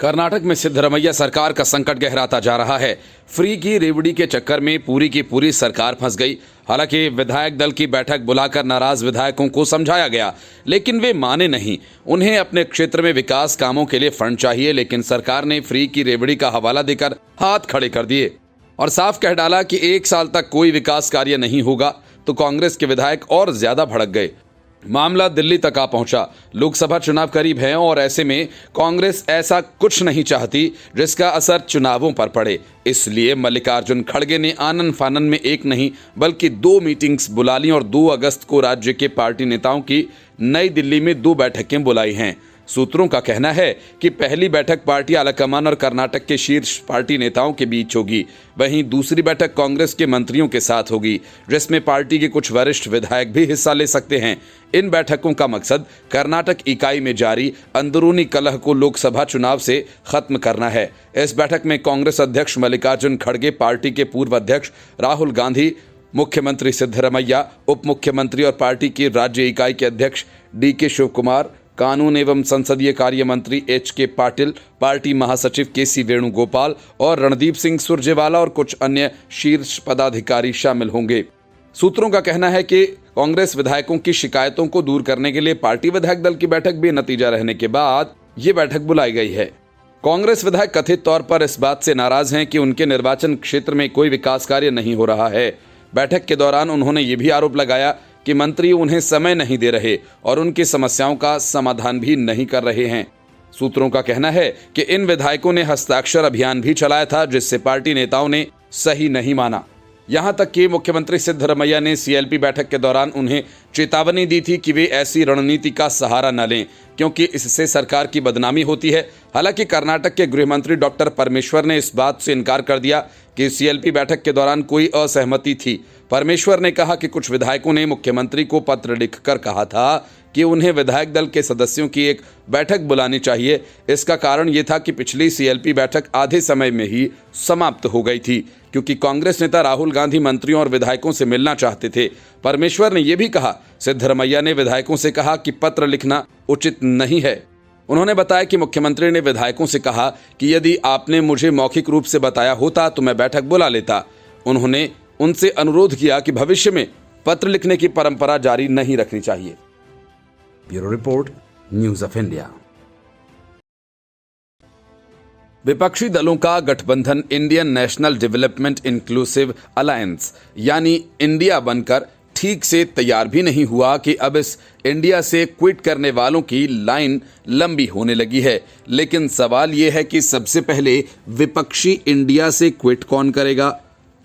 कर्नाटक में सिद्धरमैया सरकार का संकट गहराता जा रहा है। फ्री की रेवड़ी के चक्कर में पूरी की पूरी सरकार फंस गई। हालांकि विधायक दल की बैठक बुलाकर नाराज विधायकों को समझाया गया, लेकिन वे माने नहीं। उन्हें अपने क्षेत्र में विकास कामों के लिए फंड चाहिए, लेकिन सरकार ने फ्री की रेवड़ी का हवाला देकर हाथ खड़े कर दिए और साफ कह डाला कि 1 साल तक कोई विकास कार्य नहीं होगा। तो कांग्रेस के विधायक और ज्यादा भड़क गए। मामला दिल्ली तक आ पहुंचा। लोकसभा चुनाव करीब हैं और ऐसे में कांग्रेस ऐसा कुछ नहीं चाहती जिसका असर चुनावों पर पड़े। इसलिए मल्लिकार्जुन खड़गे ने आनन फानन में एक नहीं बल्कि 2 मीटिंग्स बुला ली और 2 अगस्त को राज्य के पार्टी नेताओं की नई दिल्ली में 2 बैठकें बुलाई हैं। सूत्रों का कहना है कि पहली बैठक पार्टी आलाकमान और कर्नाटक के शीर्ष पार्टी नेताओं के बीच होगी। वहीं दूसरी बैठक कांग्रेस के मंत्रियों के साथ होगी, जिसमें पार्टी के कुछ वरिष्ठ विधायक भी हिस्सा ले सकते हैं। इन बैठकों का मकसद कर्नाटक इकाई में जारी अंदरूनी कलह को लोकसभा चुनाव से खत्म करना है। इस बैठक में कांग्रेस अध्यक्ष मल्लिकार्जुन खड़गे, पार्टी के पूर्व अध्यक्ष राहुल गांधी, मुख्यमंत्री सिद्धरमैया, उप मुख्यमंत्री और पार्टी की राज्य इकाई के अध्यक्ष DK शिवकुमार, कानून एवं संसदीय कार्य मंत्री HK पाटिल, पार्टी महासचिव KC वेणुगोपाल और रणदीप सिंह सुरजेवाला और कुछ अन्य शीर्ष पदाधिकारी शामिल होंगे। सूत्रों का कहना है कि कांग्रेस विधायकों की शिकायतों को दूर करने के लिए पार्टी विधायक दल की बैठक बेनतीजा रहने के बाद ये बैठक बुलाई गई है। कांग्रेस विधायक कथित तौर पर इस बात से नाराज हैं कि उनके निर्वाचन क्षेत्र में कोई विकास कार्य नहीं हो रहा है। बैठक के दौरान उन्होंने ये भी आरोप लगाया कि मंत्री उन्हें समय नहीं दे रहे और उनकी समस्याओं का समाधान भी नहीं कर रहे हैं। सूत्रों का कहना है कि इन विधायकों ने हस्ताक्षर अभियान भी चलाया था, जिससे पार्टी नेताओं ने सही नहीं माना। यहां तक कि मुख्यमंत्री सिद्धरमैया ने CLP बैठक के दौरान उन्हें चेतावनी दी थी कि वे ऐसी रणनीति का सहारा न लें, क्योंकि इससे सरकार की बदनामी होती है। हालांकि कर्नाटक के गृह मंत्री डॉक्टर परमेश्वर ने इस बात से इनकार कर दिया कि CLP बैठक के दौरान कोई असहमति थी। परमेश्वर ने कहा कि कुछ विधायकों ने मुख्यमंत्री को पत्र लिखकर कहा था कि उन्हें विधायक दल के सदस्यों की एक बैठक बुलानी चाहिए। इसका कारण ये था कि पिछली CLP बैठक आधे समय में ही समाप्त हो गई थी, क्योंकि कांग्रेस नेता राहुल गांधी मंत्रियों और विधायकों से मिलना चाहते थे। परमेश्वर ने यह भी कहा, सिद्धरमैया ने विधायकों से कहा कि पत्र लिखना उचित नहीं है। उन्होंने बताया कि मुख्यमंत्री ने विधायकों से कहा कि यदि आपने मुझे मौखिक रूप से बताया होता तो मैं बैठक बुला लेता। उन्होंने उनसे अनुरोध किया कि भविष्य में पत्र लिखने की परंपरा जारी नहीं रखनी चाहिए। Bureau report, news of India. विपक्षी दलों का गठबंधन Indian national development inclusive alliance यानी इंडिया बनकर ठीक से तैयार भी नहीं हुआ कि अब इस इंडिया से क्विट करने वालों की लाइन लंबी होने लगी है। लेकिन सवाल यह है कि सबसे पहले विपक्षी इंडिया से क्विट कौन करेगा?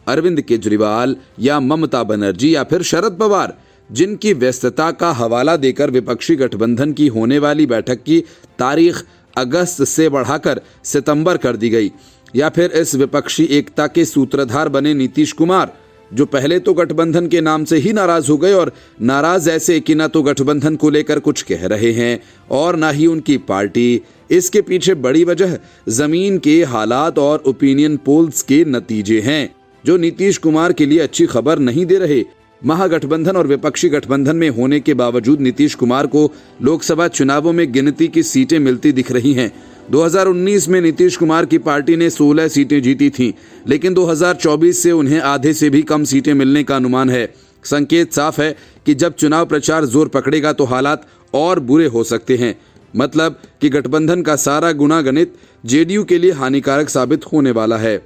अरविंद केजरीवाल या ममता बनर्जी या फिर शरद पवार, जिनकी व्यस्तता का हवाला देकर विपक्षी गठबंधन की होने वाली बैठक की तारीख अगस्त से बढ़ाकर सितंबर कर दी गई? या फिर इस विपक्षी एकता के सूत्रधार बने नीतीश कुमार, जो पहले तो गठबंधन के नाम से ही नाराज हो गए और नाराज ऐसे कि न तो गठबंधन को लेकर कुछ कह रहे हैं और ना ही उनकी पार्टी। इसके पीछे बड़ी वजह जमीन के हालात और ओपिनियन पोल्स के नतीजे हैं, जो नीतीश कुमार के लिए अच्छी खबर नहीं दे रहे। महागठबंधन और विपक्षी गठबंधन में होने के बावजूद नीतीश कुमार को लोकसभा चुनावों में गिनती की सीटें मिलती दिख रही हैं। 2019 में नीतीश कुमार की पार्टी ने 16 सीटें जीती थीं, लेकिन 2024 से उन्हें आधे से भी कम सीटें मिलने का अनुमान है। संकेत साफ है कि जब चुनाव प्रचार जोर पकड़ेगा तो हालात और बुरे हो सकते हैं। मतलब कि गठबंधन का सारा गुणागणित JDU के लिए हानिकारक साबित होने वाला है।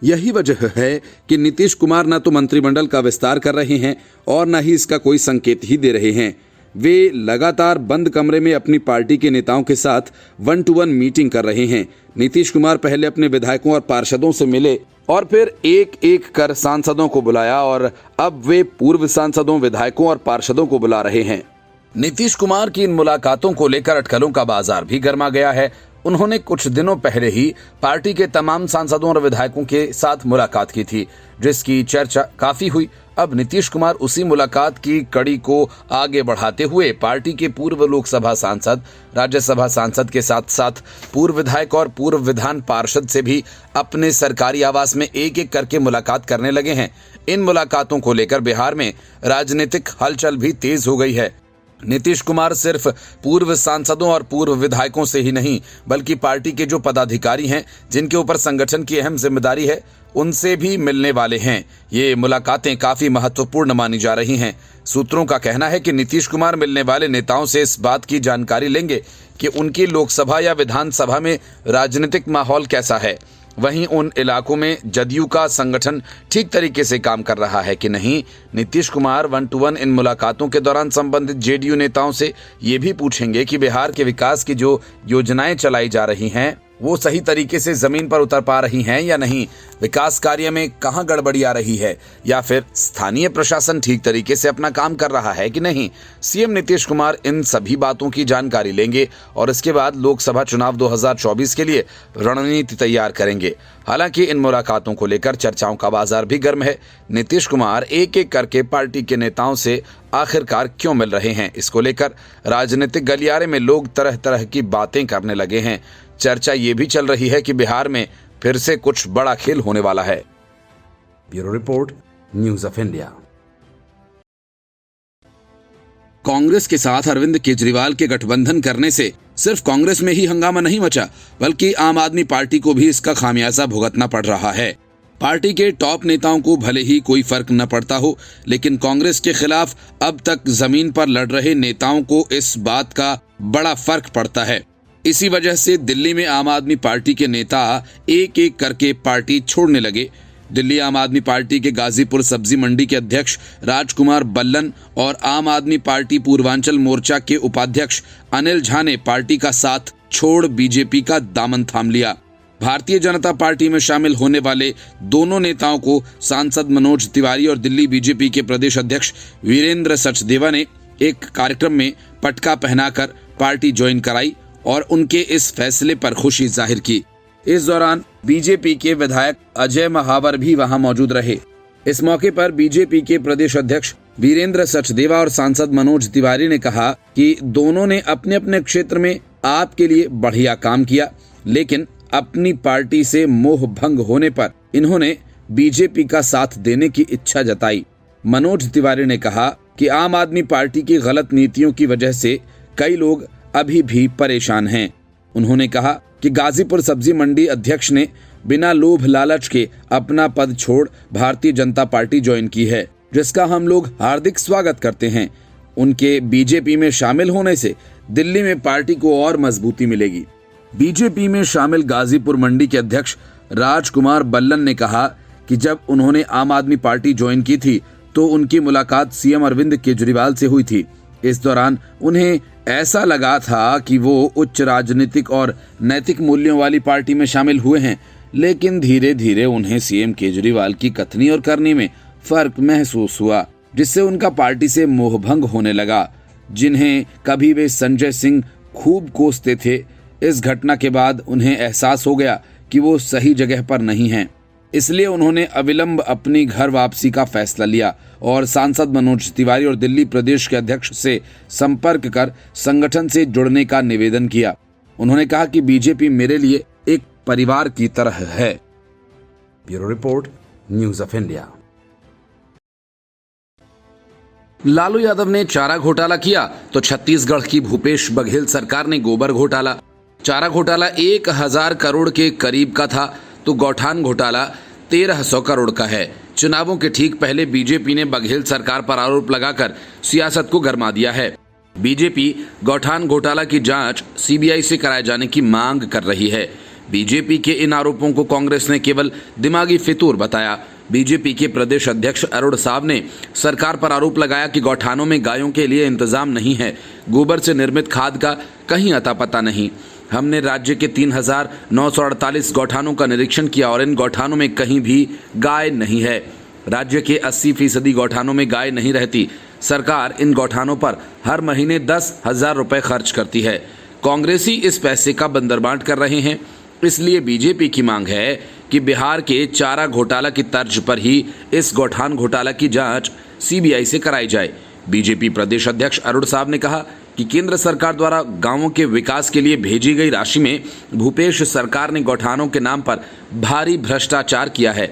यही वजह है कि नीतीश कुमार न तो मंत्रिमंडल का विस्तार कर रहे हैं और न ही इसका कोई संकेत ही दे रहे हैं। वे लगातार बंद कमरे में अपनी पार्टी के नेताओं के साथ 1-to-1 मीटिंग कर रहे हैं। नीतीश कुमार पहले अपने विधायकों और पार्षदों से मिले और फिर एक एक कर सांसदों को बुलाया और अब वे पूर्व सांसदों, विधायकों और पार्षदों को बुला रहे हैं। नीतीश कुमार की इन मुलाकातों को लेकर अटकलों का बाजार भी गर्मा गया है। उन्होंने कुछ दिनों पहले ही पार्टी के तमाम सांसदों और विधायकों के साथ मुलाकात की थी, जिसकी चर्चा काफी हुई। अब नीतीश कुमार उसी मुलाकात की कड़ी को आगे बढ़ाते हुए पार्टी के पूर्व लोकसभा सांसद, राज्यसभा सांसद के साथ साथ पूर्व विधायक और पूर्व विधान पार्षद से भी अपने सरकारी आवास में एक एक करके मुलाकात करने लगे हैं। इन मुलाकातों को लेकर बिहार में राजनीतिक हलचल भी तेज हो गई है। नीतीश कुमार सिर्फ पूर्व सांसदों और पूर्व विधायकों से ही नहीं बल्कि पार्टी के जो पदाधिकारी हैं जिनके ऊपर संगठन की अहम जिम्मेदारी है उनसे भी मिलने वाले हैं। ये मुलाकातें काफी महत्वपूर्ण मानी जा रही हैं। सूत्रों का कहना है कि नीतीश कुमार मिलने वाले नेताओं से इस बात की जानकारी लेंगे कि उनकी लोकसभा या विधानसभा में राजनीतिक माहौल कैसा है, वहीं उन इलाकों में जदयू का संगठन ठीक तरीके से काम कर रहा है कि नहीं। नीतीश कुमार 1-to-1 इन मुलाकातों के दौरान संबंधित जेडीयू नेताओं से ये भी पूछेंगे कि बिहार के विकास की जो योजनाएं चलाई जा रही हैं वो सही तरीके से जमीन पर उतर पा रही हैं या नहीं, विकास कार्य में कहां गड़बड़ी आ रही है, या फिर स्थानीय प्रशासन ठीक तरीके से अपना काम कर रहा है कि नहीं। सीएम नीतीश कुमार इन सभी बातों की जानकारी लेंगे और इसके बाद लोकसभा चुनाव 2024 के लिए रणनीति तैयार करेंगे। हालांकि इन मुलाकातों को लेकर चर्चाओं का बाजार भी गर्म है। नीतीश कुमार एक एक करके पार्टी के नेताओं से आखिरकार क्यों मिल रहे हैं, इसको लेकर राजनीतिक गलियारे में लोग तरह तरह की बातें करने लगे हैं। चर्चा ये भी चल रही है कि बिहार में फिर से कुछ बड़ा खेल होने वाला है। Bureau report, news of India. Congress के साथ अरविंद केजरीवाल के गठबंधन करने से सिर्फ कांग्रेस में ही हंगामा नहीं मचा बल्कि आम आदमी पार्टी को भी इसका खामियाजा भुगतना पड़ रहा है। पार्टी के टॉप नेताओं को भले ही कोई फर्क न पड़ता हो, लेकिन कांग्रेस के खिलाफ अब तक जमीन पर लड़ रहे नेताओं को इस बात का बड़ा फर्क पड़ता है। इसी वजह से दिल्ली में आम आदमी पार्टी के नेता एक एक करके पार्टी छोड़ने लगे। दिल्ली आम आदमी पार्टी के गाजीपुर सब्जी मंडी के अध्यक्ष राजकुमार बल्लन और आम आदमी पार्टी पूर्वांचल मोर्चा के उपाध्यक्ष अनिल झा ने पार्टी का साथ छोड़ बीजेपी का दामन थाम लिया। भारतीय जनता पार्टी में शामिल होने वाले दोनों नेताओं को सांसद मनोज तिवारी और दिल्ली बीजेपी के प्रदेश अध्यक्ष वीरेंद्र सचदेवा ने एक कार्यक्रम में पटका पहनाकर पार्टी ज्वाइन कराई और उनके इस फैसले पर खुशी जाहिर की। इस दौरान बीजेपी के विधायक अजय महावर भी वहां मौजूद रहे। इस मौके पर बीजेपी के प्रदेश अध्यक्ष वीरेंद्र सचदेवा और सांसद मनोज तिवारी ने कहा कि दोनों ने अपने अपने क्षेत्र में आपके लिए बढ़िया काम किया, लेकिन अपनी पार्टी से मोह भंग होने पर इन्होंने बीजेपी का साथ देने की इच्छा जताई। मनोज तिवारी ने कहा कि आम आदमी पार्टी की गलत नीतियों की वजह से कई लोग अभी भी परेशान हैं। उन्होंने कहा कि गाजीपुर सब्जी मंडी अध्यक्ष ने बिना लोभ लालच के अपना पद छोड़ भारतीय जनता पार्टी ज्वाइन की है, जिसका हम लोग हार्दिक स्वागत करते हैं। उनके बीजेपी में शामिल होने से दिल्ली में पार्टी को और मजबूती मिलेगी। बीजेपी में शामिल गाजीपुर मंडी के अध्यक्ष राजकुमार बल्लन ने कहा कि जब उन्होंने आम आदमी पार्टी ज्वाइन की थी तो उनकी मुलाकात सीएम अरविंद केजरीवाल से हुई थी। इस दौरान उन्हें ऐसा लगा था कि वो उच्च राजनीतिक और नैतिक मूल्यों वाली पार्टी में शामिल हुए हैं, लेकिन धीरे धीरे उन्हें सीएम केजरीवाल की कथनी और करनी में फर्क महसूस हुआ, जिससे उनका पार्टी से मोहभंग होने लगा। जिन्हें कभी वे संजय सिंह खूब कोसते थे, इस घटना के बाद उन्हें एहसास हो गया कि वो सही जगह पर नहीं हैं। इसलिए उन्होंने अविलंब अपनी घर वापसी का फैसला लिया और सांसद मनोज तिवारी और दिल्ली प्रदेश के अध्यक्ष से संपर्क कर संगठन से जुड़ने का निवेदन किया। उन्होंने कहा कि बीजेपी मेरे लिए एक परिवार की तरह है। Bureau report, news of India. Lalu Yadav ने चारा घोटाला किया तो छत्तीसगढ़ की भूपेश बघेल सरकार ने गोबर घोटाला। चारा घोटाला 1000 करोड़ के करीब का था तो गौठान घोटाला 1300 करोड़ का है। चुनावों के ठीक पहले बीजेपी ने बघेल सरकार पर आरोप लगाकर सियासत को गरमा दिया है। बीजेपी गौठान घोटाला की जांच सीबीआई से कराए जाने की मांग कर रही है। बीजेपी के इन आरोपों को कांग्रेस ने केवल दिमागी फितूर बताया। बीजेपी के प्रदेश अध्यक्ष अरुण साव ने सरकार पर आरोप लगाया कि गौठानों में गायों के लिए इंतजाम नहीं है, गोबर से निर्मित खाद का कहीं अता पता नहीं। हमने राज्य के 3948 गौठानों का निरीक्षण किया और इन गौठानों में कहीं भी गाय नहीं है। राज्य के 80% गौठानों में गाय नहीं रहती। सरकार इन गौठानों पर हर महीने 10,000 रुपए खर्च करती है। कांग्रेसी इस पैसे का बंदरबांट कर रहे हैं। इसलिए बीजेपी की मांग है कि बिहार के चारा घोटाला की तर्ज पर ही इस गौठान घोटाला की जांच सीबीआई से कराई जाए। बीजेपी प्रदेश अध्यक्ष अरुण साव ने कहा कि केंद्र सरकार द्वारा गांवों के विकास के लिए भेजी गई राशि में भूपेश सरकार ने गौठानों के नाम पर भारी भ्रष्टाचार किया है।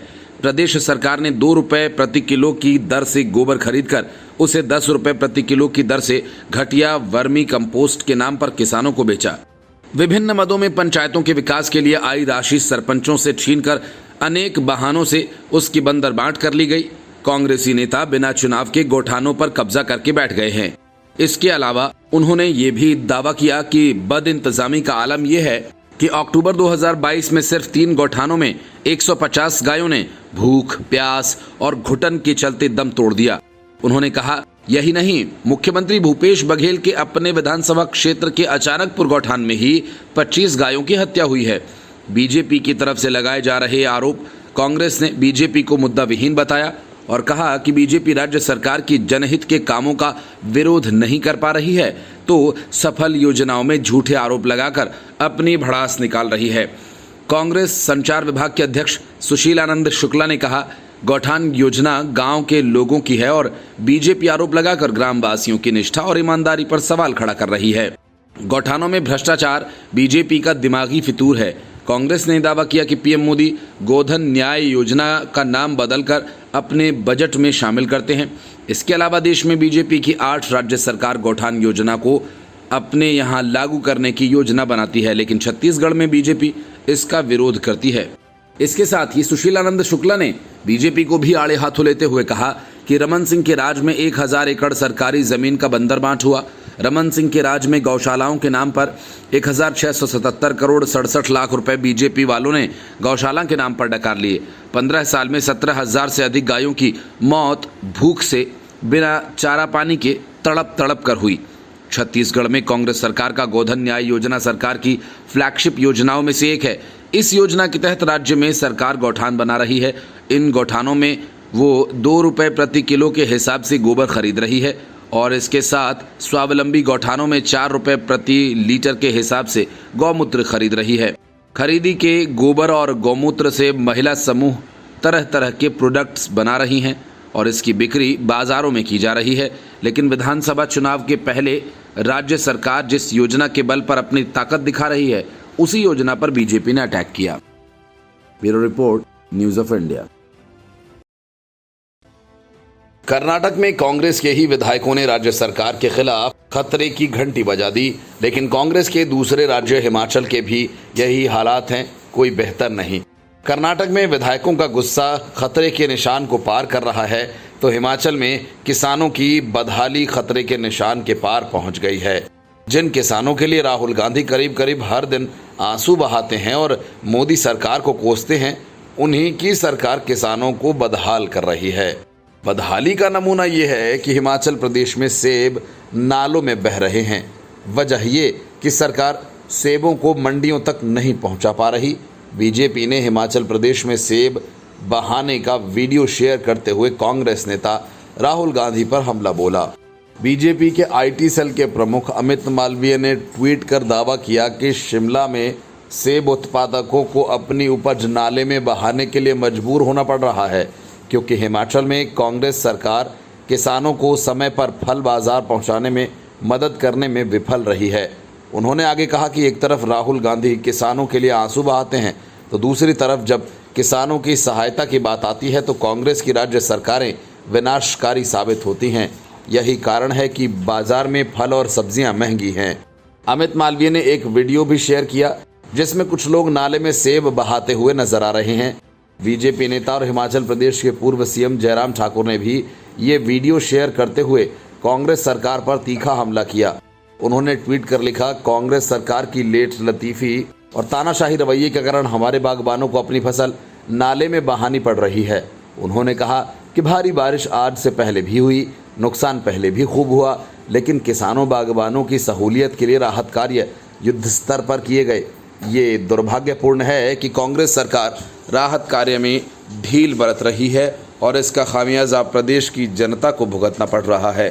प्रदेश सरकार ने 2 रुपए प्रति किलो की दर से गोबर खरीदकर उसे 10 रुपए प्रति किलो की दर से घटिया वर्मी कंपोस्ट के नाम पर किसानों को बेचा। विभिन्न मदों में पंचायतों के विकास के लिए आई राशि सरपंचों से छीनकर अनेक बहानों से उसकी बंदरबांट कर ली गई। कांग्रेसी नेता बिना चुनाव के गौठानों पर कब्जा करके बैठ गए हैं। इसके अलावा उन्होंने ये भी दावा किया कि बदइंतजामी का आलम यह है कि अक्टूबर 2022 में सिर्फ 3 गौठानों में 150 गायों ने भूख, प्यास और घुटन के चलते दम तोड़ दिया। उन्होंने कहा, यही नहीं, मुख्यमंत्री भूपेश बघेल के अपने विधानसभा क्षेत्र के अचानकपुर गौठान में ही 25 गायों की हत्या हुई है। बीजेपी की तरफ से लगाए जा रहे आरोप कांग्रेस ने बीजेपी को मुद्दा विहीन बताया और कहा कि बीजेपी राज्य सरकार की जनहित के कामों का विरोध नहीं कर पा रही है तो सफल योजनाओं में झूठे आरोप लगाकर अपनी भड़ास निकाल रही है। कांग्रेस संचार विभाग के अध्यक्ष सुशील आनंद शुक्ला ने कहा, गौठान योजना गांव के लोगों की है और बीजेपी आरोप लगाकर ग्रामवासियों की निष्ठा और ईमानदारी पर सवाल खड़ा कर रही है। गौठानों में भ्रष्टाचार बीजेपी का दिमागी फितूर है। कांग्रेस ने दावा किया कि पीएम मोदी गोधन न्याय योजना का नाम बदलकर अपने बजट में शामिल करते हैं। इसके अलावा देश में बीजेपी की 8 राज्य सरकार गौठान योजना को अपने यहाँ लागू करने की योजना बनाती है, लेकिन छत्तीसगढ़ में बीजेपी इसका विरोध करती है। इसके साथ ही सुशील आनंद शुक्ला ने बीजेपी को भी आड़े हाथों लेते हुए कहा कि रमन सिंह के राज में 1000 एकड़ सरकारी जमीन का बंदरबांट हुआ। रमन सिंह के राज में गौशालाओं के नाम पर 1677 करोड़ 67 लाख रुपए बीजेपी वालों ने गौशाला के नाम पर डकार लिए। 15 साल में 17,000 से अधिक गायों की मौत भूख से बिना चारा पानी के तड़प तड़प कर हुई। छत्तीसगढ़ में कांग्रेस सरकार का गोधन न्याय योजना सरकार की फ्लैगशिप योजनाओं में से एक है। इस योजना के तहत राज्य में सरकार गौठान बना रही है। इन गौठानों में वो 2 रुपए प्रति किलो के हिसाब से गोबर खरीद रही है और इसके साथ स्वावलंबी गौठानों में 4 रुपए प्रति लीटर के हिसाब से गौमूत्र खरीद रही है। खरीदी के गोबर और गौमूत्र से महिला समूह तरह तरह के प्रोडक्ट्स बना रही हैं और इसकी बिक्री बाजारों में की जा रही है। लेकिन विधानसभा चुनाव के पहले राज्य सरकार जिस योजना के बल पर अपनी ताकत दिखा रही है उसी योजना पर बीजेपी ने अटैक किया। Bureau report, news of India. Karnataka में कांग्रेस के ही विधायकों ने राज्य सरकार के खिलाफ खतरे की घंटी बजा दी, लेकिन कांग्रेस के दूसरे राज्य हिमाचल के भी यही हालात हैं, कोई बेहतर नहीं। कर्नाटक में विधायकों का गुस्सा खतरे के निशान को पार कर रहा है तो हिमाचल में किसानों की बदहाली खतरे के निशान के पार पहुंच गई है। जिन किसानों के लिए राहुल गांधी करीब करीब हर दिन आंसू बहाते हैं और मोदी सरकार को कोसते हैं, उन्हीं की सरकार किसानों को बदहाल कर रही है। बदहाली का नमूना ये है कि हिमाचल प्रदेश में सेब नालों में बह रहे हैं। वजह ये कि सरकार सेबों को मंडियों तक नहीं पहुंचा पा रही। बीजेपी ने हिमाचल प्रदेश में सेब बहाने का वीडियो शेयर करते हुए कांग्रेस नेता राहुल गांधी पर हमला बोला। बीजेपी के आईटी सेल के प्रमुख अमित मालवीय ने ट्वीट कर दावा किया कि शिमला में सेब उत्पादकों को अपनी उपज नाले में बहाने के लिए मजबूर होना पड़ रहा है क्योंकि हिमाचल में कांग्रेस सरकार किसानों को समय पर फल बाजार पहुंचाने में मदद करने में विफल रही है। उन्होंने आगे कहा कि एक तरफ राहुल गांधी किसानों के लिए आंसू बहाते हैं तो दूसरी तरफ जब किसानों की सहायता की बात आती है तो कांग्रेस की राज्य सरकारें विनाशकारी साबित होती हैं। यही कारण है कि बाजार में फल और सब्जियां महंगी हैं। अमित मालवीय ने एक वीडियो भी शेयर किया जिसमें कुछ लोग नाले में सेब बहाते हुए नजर आ रहे हैं। बीजेपी नेता और हिमाचल प्रदेश के पूर्व सीएम जयराम ठाकुर ने भी ये वीडियो शेयर करते हुए कांग्रेस सरकार पर तीखा हमला किया। उन्होंने ट्वीट कर लिखा, कांग्रेस सरकार की लेट लतीफ़ी और तानाशाही रवैये के कारण हमारे बागबानों को अपनी फसल नाले में बहानी पड़ रही है। उन्होंने कहा कि भारी बारिश आज से पहले भी हुई, नुकसान पहले भी खूब हुआ, लेकिन किसानों बागबानों की सहूलियत के लिए राहत कार्य युद्ध स्तर पर किए गए। ये दुर्भाग्यपूर्ण है कि कांग्रेस सरकार राहत कार्य में ढील बरत रही है और इसका खामियाजा प्रदेश की जनता को भुगतना पड़ रहा है।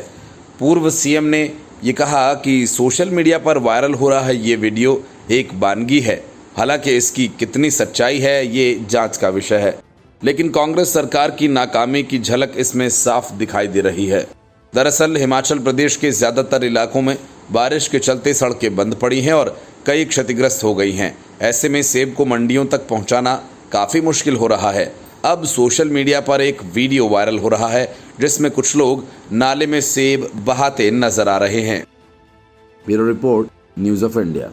पूर्व सीएम ने ये कहा कि सोशल मीडिया पर वायरल हो रहा है ये वीडियो एक वानगी है, हालांकि इसकी कितनी सच्चाई है ये जांच का विषय है, लेकिन कांग्रेस सरकार की नाकामी की झलक इसमें साफ दिखाई दे रही है। दरअसल हिमाचल प्रदेश के ज़्यादातर इलाकों में बारिश के चलते सड़कें बंद पड़ी हैं और कई क्षतिग्रस्त हो गई हैं। ऐसे में सेब को मंडियों तक पहुंचाना काफ़ी मुश्किल हो रहा है। अब सोशल मीडिया पर एक वीडियो वायरल हो रहा है जिसमें कुछ लोग नाले में सेब बहाते नजर आ रहे हैं। Bureau report, news of India.